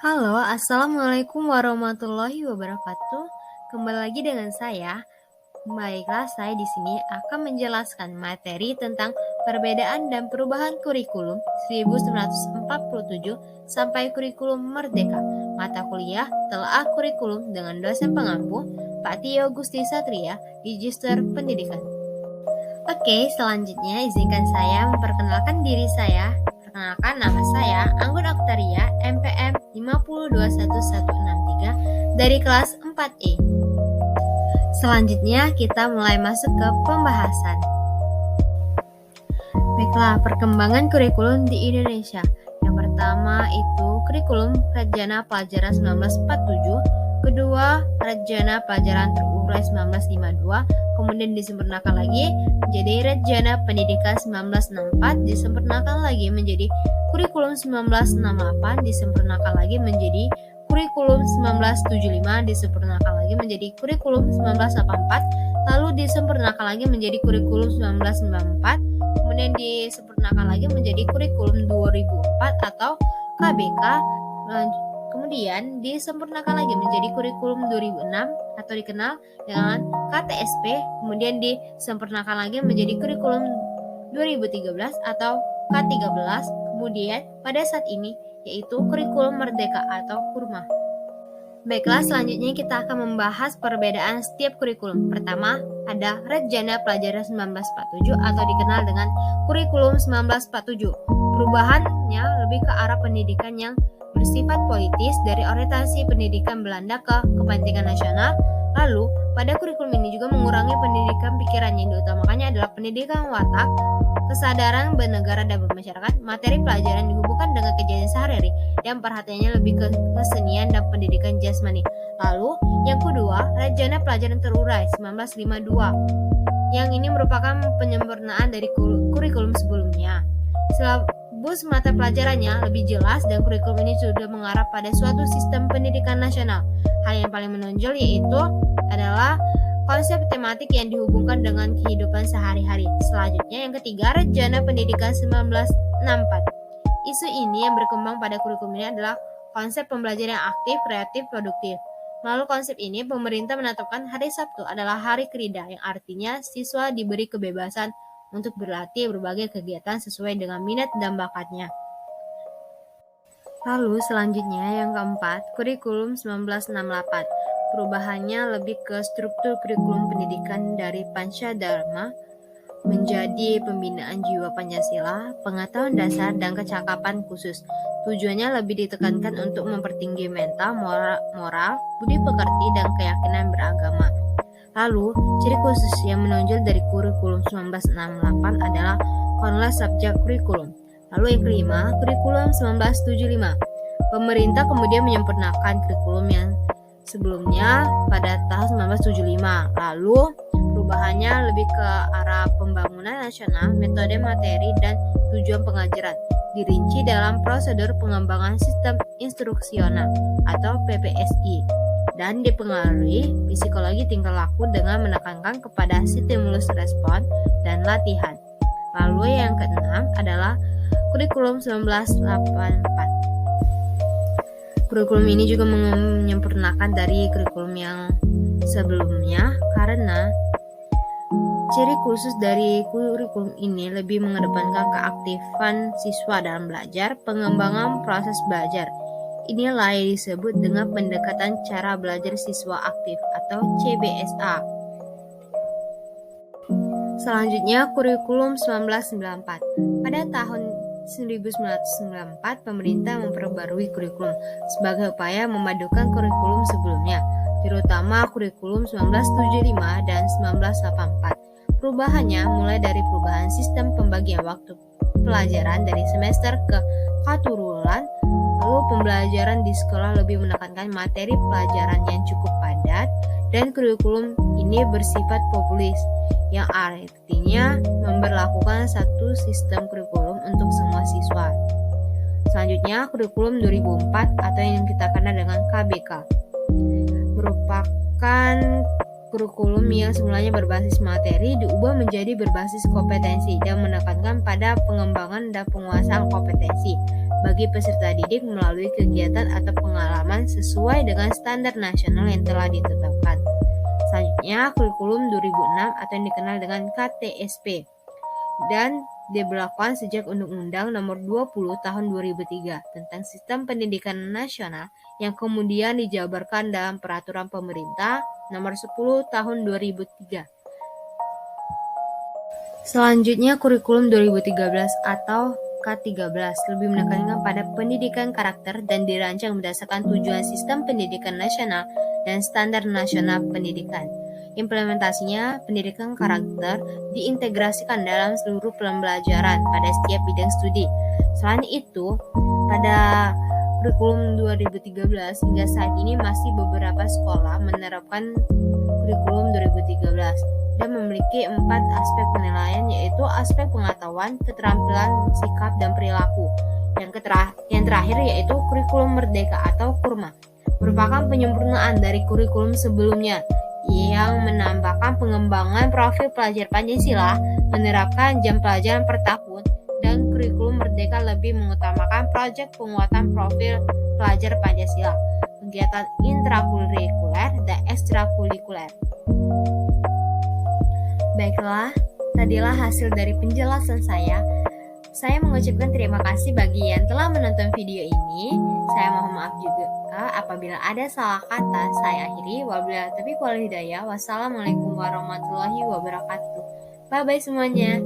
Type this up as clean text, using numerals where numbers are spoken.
Halo, Assalamualaikum warahmatullahi wabarakatuh. Kembali lagi dengan saya. Baiklah, saya di sini akan menjelaskan materi tentang perbedaan dan perubahan kurikulum 1947 sampai kurikulum Merdeka. Mata kuliah Telaah Kurikulum dengan dosen pengampu Pak Tio Gusti Satria di Gister Pendidikan. Oke, selanjutnya izinkan saya memperkenalkan diri saya. Perkenalkan, nama saya Anggun Oktaria, MPM 5021163 dari kelas 4E. Selanjutnya kita mulai masuk ke pembahasan. Baiklah, perkembangan kurikulum di Indonesia. Yang pertama itu kurikulum Rajana Pelajaran 1947, kedua Rajana Pelajaran Terurai 1952, kemudian disempurnakan lagi menjadi Rajana Pendidikan 1964, disempurnakan lagi menjadi kurikulum 1968, disempurnakan lagi menjadi kurikulum 1975, disempurnakan lagi menjadi kurikulum 1984, lalu disempurnakan lagi menjadi kurikulum 1994, kemudian disempurnakan lagi menjadi kurikulum 2004 atau KBK, kemudian disempurnakan lagi menjadi kurikulum 2006 atau dikenal dengan KTSP, kemudian disempurnakan lagi menjadi kurikulum 2013 atau K13, kemudian pada saat ini yaitu kurikulum Merdeka atau Kurma. Baiklah, selanjutnya kita akan membahas perbedaan setiap kurikulum. Pertama, ada Rajana Pelajaran 1947 atau dikenal dengan kurikulum 1947. Perubahannya lebih ke arah pendidikan yang bersifat politis dari orientasi pendidikan Belanda ke kepentingan nasional. Lalu, pada kurikulum ini juga mengurangi pendidikan pikiran yang diutamakannya adalah pendidikan watak, kesadaran bernegara dan bermasyarakat. Materi pelajaran dihubungkan dengan kejadian sehari-hari dan perhatiannya lebih ke kesenian dan pendidikan jasmani. Lalu, yang kedua, Rajana Pelajaran Terurai 1952. Yang ini merupakan penyempurnaan dari kurikulum sebelumnya. Silabus mata pelajarannya lebih jelas dan kurikulum ini sudah mengarah pada suatu sistem pendidikan nasional. Hal yang paling menonjol yaitu adalah konsep tematik yang dihubungkan dengan kehidupan sehari-hari. Selanjutnya yang ketiga, Rajana Pendidikan 1964. Isu ini yang berkembang pada kurikulum ini adalah konsep pembelajaran yang aktif, kreatif, produktif. Melalui konsep ini, pemerintah menetapkan hari Sabtu adalah hari kerida, yang artinya siswa diberi kebebasan untuk berlatih berbagai kegiatan sesuai dengan minat dan bakatnya. Lalu selanjutnya yang keempat, kurikulum 1968. Perubahannya lebih ke struktur kurikulum pendidikan dari Pancadharma menjadi pembinaan jiwa Pancasila, pengetahuan dasar, dan kecakapan khusus. Tujuannya lebih ditekankan untuk mempertinggi mental, moral, budi pekerti, dan keyakinan beragama. Lalu, ciri khusus yang menonjol dari kurikulum 1968 adalah konles subjek kurikulum. Lalu yang kelima, kurikulum 1975. Pemerintah kemudian menyempurnakan kurikulum yang sebelumnya pada tahun 1975. Lalu perubahannya lebih ke arah pembangunan nasional, metode materi, dan tujuan pengajaran. Dirinci dalam prosedur pengembangan sistem instruksional atau PPSI dan dipengaruhi psikologi tingkah laku dengan menekankan kepada stimulus respon dan latihan. Lalu yang keenam adalah kurikulum 1984. Kurikulum ini juga menyempurnakan dari kurikulum yang sebelumnya karena ciri khusus dari kurikulum ini lebih mengedepankan keaktifan siswa dalam belajar, pengembangan proses belajar. Inilah yang disebut dengan pendekatan cara belajar siswa aktif atau CBSA. Selanjutnya, kurikulum 1994. Pada tahun 1994, pemerintah memperbarui kurikulum sebagai upaya memadukan kurikulum sebelumnya, terutama kurikulum 1975 dan 1984. Perubahannya mulai dari perubahan sistem pembagian waktu pelajaran dari semester ke katurulan, lalu pembelajaran di sekolah lebih menekankan materi pelajaran yang cukup padat, dan kurikulum ini bersifat populis, yang artinya memberlakukan satu sistem kurikulum untuk semua siswa. Selanjutnya, kurikulum 2004 atau yang kita kenal dengan KBK merupakan kurikulum yang semulanya berbasis materi diubah menjadi berbasis kompetensi dan menekankan pada pengembangan dan penguasaan kompetensi bagi peserta didik melalui kegiatan atau pengalaman sesuai dengan standar nasional yang telah ditetapkan. Selanjutnya, kurikulum 2006 atau yang dikenal dengan KTSP dan diberlakukan sejak Undang-Undang Nomor 20 Tahun 2003 tentang Sistem Pendidikan Nasional yang kemudian dijabarkan dalam Peraturan Pemerintah Nomor 10 Tahun 2003. Selanjutnya, kurikulum 2013 atau K13 lebih menekankan pada pendidikan karakter dan dirancang berdasarkan tujuan Sistem Pendidikan Nasional dan Standar Nasional Pendidikan. Implementasinya, pendidikan karakter diintegrasikan dalam seluruh pembelajaran pada setiap bidang studi. Selain itu, pada kurikulum 2013 hingga saat ini masih beberapa sekolah menerapkan kurikulum 2013 dan memiliki 4 aspek penilaian, yaitu aspek pengetahuan, keterampilan, sikap, dan perilaku. Yang terakhir yaitu kurikulum merdeka atau KURMA, merupakan penyempurnaan dari kurikulum sebelumnya yang menambahkan pengembangan profil pelajar Pancasila, menerapkan jam pelajaran per tahun, dan kurikulum merdeka lebih mengutamakan proyek penguatan profil pelajar Pancasila, kegiatan intrakurikuler dan ekstrakurikuler. Baiklah, tadilah hasil dari penjelasan saya. Saya mengucapkan terima kasih bagi yang telah menonton video ini. Saya mohon maaf juga apabila ada salah kata. Saya akhiri. Wabillahi taufiq wal hidayah. Wassalamualaikum warahmatullahi wabarakatuh. Bye bye semuanya.